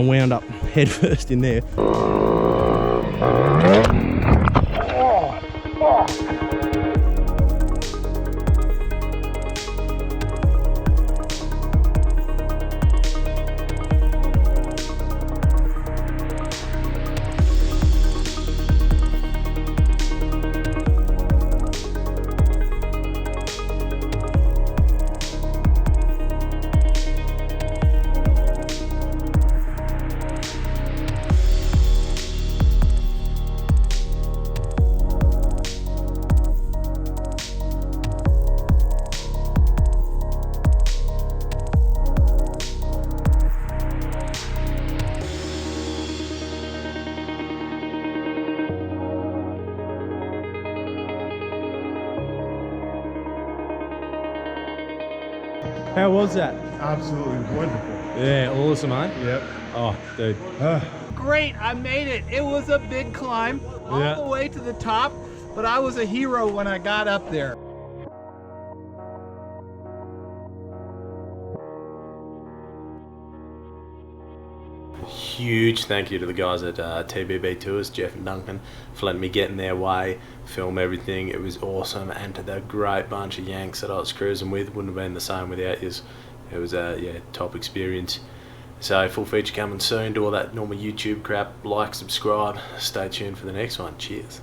and wound up head first in there. How was that? Absolutely wonderful. Yeah, awesome, eh? Yep. Oh, dude. Great, I made it. It was a big climb all the way to the top, but I was a hero when I got up there. Huge thank you to the guys at TBB Tours, Jeff and Duncan, for letting me get in their way, film everything. It was awesome, and to the great bunch of Yanks that I was cruising with, wouldn't have been the same without you. It was a top experience. So full feature coming soon. Do all that normal YouTube crap. Like, subscribe. Stay tuned for the next one. Cheers.